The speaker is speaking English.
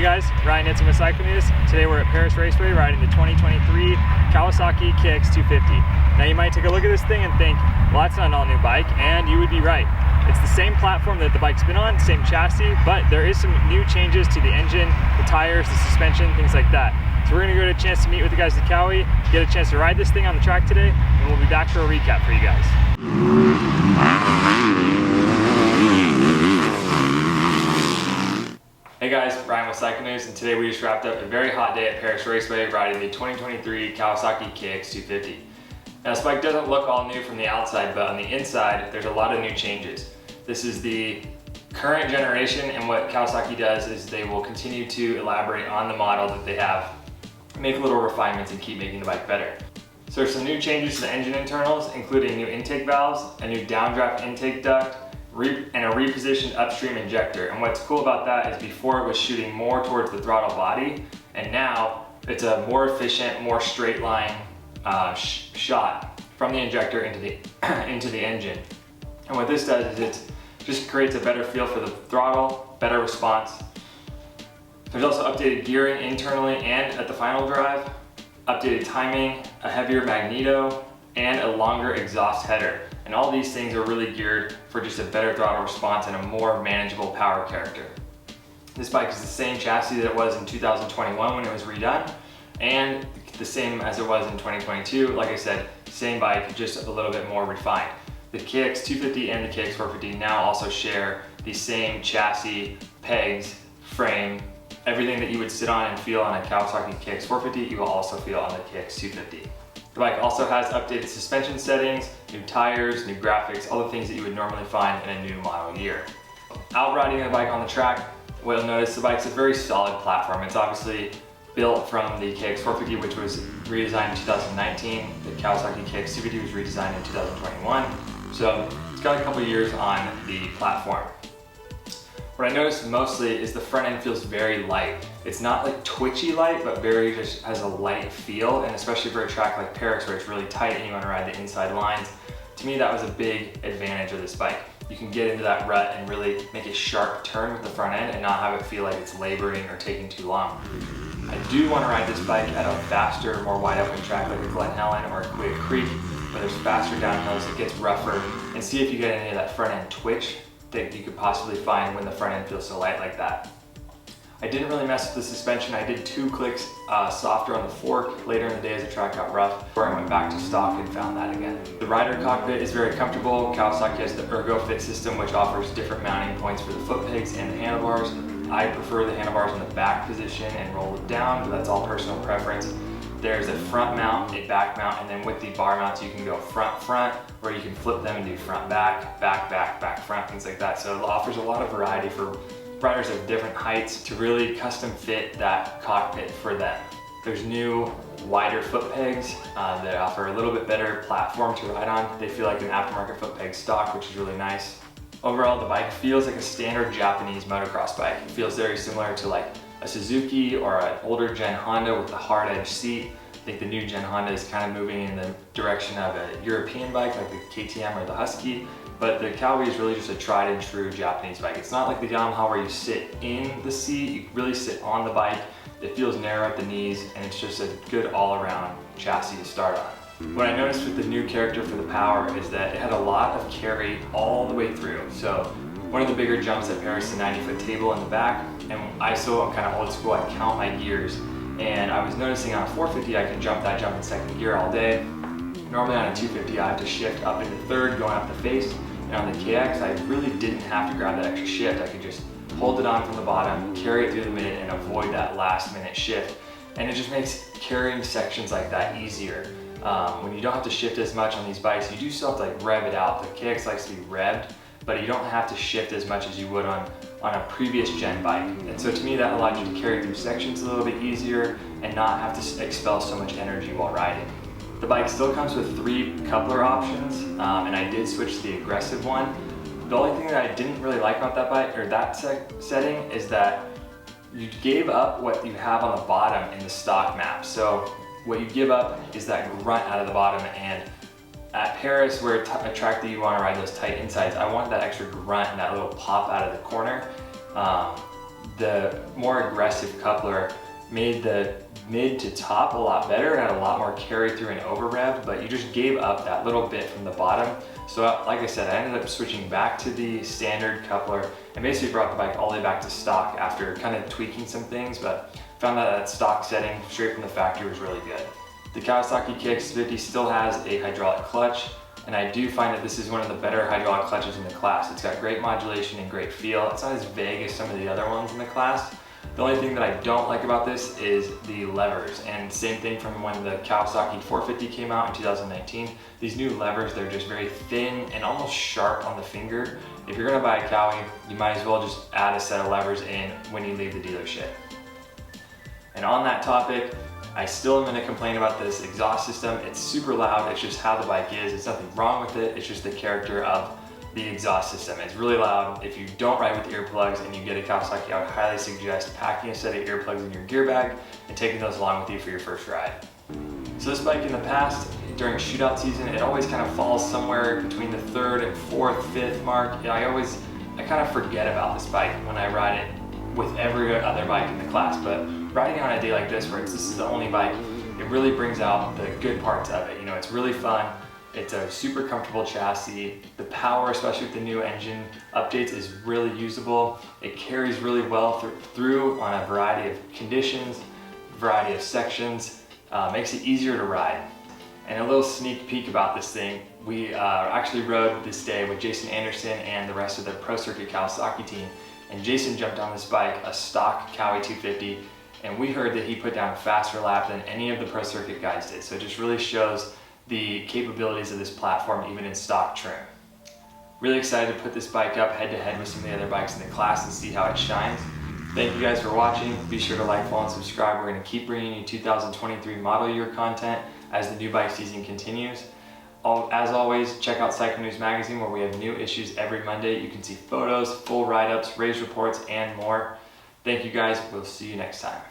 Hey guys, Ryan Nitzen with Cycle News. Today we're at Paris Raceway riding the 2023 Kawasaki KX250. Now you might take a look at this thing and think, well, that's not an all-new bike, and you would be right. It's the same platform that the bike's been on, same chassis, but there is some new changes to the engine, the tires, the suspension, things like that. So we're gonna get a chance to meet with the guys at Kawi, get a chance to ride this thing on the track today, and we'll be back for a recap for you guys. Hey guys, Ryan with Cycle News, and today we just wrapped up a very hot day at Paris Raceway riding the 2023 Kawasaki KX250. Now this bike doesn't look all new from the outside, but on the inside there's a lot of new changes. This is the current generation, and what Kawasaki does is they will continue to elaborate on the model that they have, make little refinements, and keep making the bike better. So there's some new changes to the engine internals, including new intake valves, a new downdraft intake duct, and a repositioned upstream injector. And what's cool about that is before it was shooting more towards the throttle body, and now it's a more efficient, more straight line shot from the injector into the engine. And what this does is it just creates a better feel for the throttle, better response. There's also updated gearing internally and at the final drive, updated timing, a heavier magneto, and a longer exhaust header. And all these things are really geared for just a better throttle response and a more manageable power character. This bike is the same chassis that it was in 2021 when it was redone, and the same as it was in 2022. Like I said, same bike, just a little bit more refined. The KX250 and the KX450 now also share the same chassis, pegs, frame, everything that you would sit on and feel on a Kawasaki KX450, you will also feel on the KX250. The bike also has updated suspension settings, new tires, new graphics, all the things that you would normally find in a new model year. Out riding the bike on the track, what you'll notice, the bike's a very solid platform. It's obviously built from the KX450, which was redesigned in 2019. The Kawasaki KX250 was redesigned in 2021. So it's got a couple years on the platform. What I noticed mostly is the front end feels very light. It's not like twitchy light, but very just has a light feel, and especially for a track like Paris where it's really tight and you want to ride the inside lines. To me, that was a big advantage of this bike. You can get into that rut and really make a sharp turn with the front end and not have it feel like it's laboring or taking too long. I do want to ride this bike at a faster, more wide open track like a Glen Helen or a Quigg Creek, where there's faster downhills, it gets rougher, and see if you get any of that front end twitch that you could possibly find when the front end feels so light like that. I didn't really mess with the suspension. I did 2 clicks softer on the fork later in the day as the track got rough, before I went back to stock and found that again. The rider cockpit is very comfortable. Kawasaki has the Ergo Fit system, which offers different mounting points for the foot pegs and the handlebars. I prefer the handlebars in the back position and roll it down, but that's all personal preference. There's a front mount, a back mount, and then with the bar mounts you can go front, or you can flip them and do front, back, back, front, things like that. So it offers a lot of variety for riders of different heights to really custom fit that cockpit for them. There's new wider foot pegs that offer a little bit better platform to ride on. They feel like an aftermarket foot peg stock, which is really nice. Overall, the bike feels like a standard Japanese motocross bike. It feels very similar to like a Suzuki or an older gen Honda with the hard edge seat. I think the new gen Honda is kind of moving in the direction of a European bike like the KTM or the Husky, but the Kawi is really just a tried and true Japanese bike. It's not like the Yamaha where you sit in the seat, you really sit on the bike. It feels narrow at the knees, and it's just a good all-around chassis to start on. What I noticed with the new character for the power is that it had a lot of carry all the way through. So one of the bigger jumps at Paris, the 90-foot table in the back, and I'm kind of old school, I count my gears. And I was noticing on a 450 I can jump that jump in second gear all day. Normally on a 250 I have to shift up into third going up the face, and on the KX I really didn't have to grab that extra shift. I could just hold it on from the bottom, carry it through the mid, and avoid that last minute shift. And it just makes carrying sections like that easier. When you don't have to shift as much on these bikes, you do still have to like rev it out. The KX likes to be revved, but you don't have to shift as much as you would on a previous gen bike. And so to me that allowed you to carry through sections a little bit easier and not have to expel so much energy while riding. The bike still comes with 3 coupler options, and I did switch to the aggressive one. The only thing that I didn't really like about that bike, or that setting, is that you gave up what you have on the bottom in the stock map. So what you give up is that grunt out of the bottom, and at Paris, where a track that you want to ride those tight insides, I want that extra grunt and that little pop out of the corner. The more aggressive coupler made the mid to top a lot better, had a lot more carry through and over rev, but you just gave up that little bit from the bottom. So like I said, I ended up switching back to the standard coupler and basically brought the bike all the way back to stock after kind of tweaking some things, but found that stock setting straight from the factory was really good. The Kawasaki KX250 still has a hydraulic clutch, and I do find that this is one of the better hydraulic clutches in the class. It's got great modulation and great feel. It's not as vague as some of the other ones in the class. The only thing that I don't like about this is the levers, and same thing from when the Kawasaki 450 came out in 2019. These new levers, they're just very thin and almost sharp on the finger. If you're gonna buy a Kawi, you might as well just add a set of levers in when you leave the dealership. And on that topic, I still am gonna complain about this exhaust system. It's super loud, it's just how the bike is. There's nothing wrong with it, it's just the character of the exhaust system. It's really loud. If you don't ride with earplugs and you get a Kawasaki, I would highly suggest packing a set of earplugs in your gear bag and taking those along with you for your first ride. So this bike in the past, during shootout season, it always kind of falls somewhere between the 3rd and 4th, 5th mark. I kind of forget about this bike when I ride it with every other bike in the class, but riding on a day like this where this is the only bike, it really brings out the good parts of it. You know, it's really fun. It's a super comfortable chassis. The power, especially with the new engine updates, is really usable. It carries really well through on a variety of conditions, variety of sections, makes it easier to ride. And a little sneak peek about this thing, we actually rode this day with Jason Anderson and the rest of the Pro Circuit Kawasaki team. And Jason jumped on this bike, a stock Kawi 250, and we heard that he put down a faster lap than any of the Pro Circuit guys did. So it just really shows the capabilities of this platform even in stock trim. Really excited to put this bike up head to head with some of the other bikes in the class and see how it shines. Thank you guys for watching. Be sure to like, follow, and subscribe. We're going to keep bringing you 2023 model year content as the new bike season continues. As always, check out Cycle News Magazine where we have new issues every Monday. You can see photos, full write-ups, race reports, and more. Thank you guys. We'll see you next time.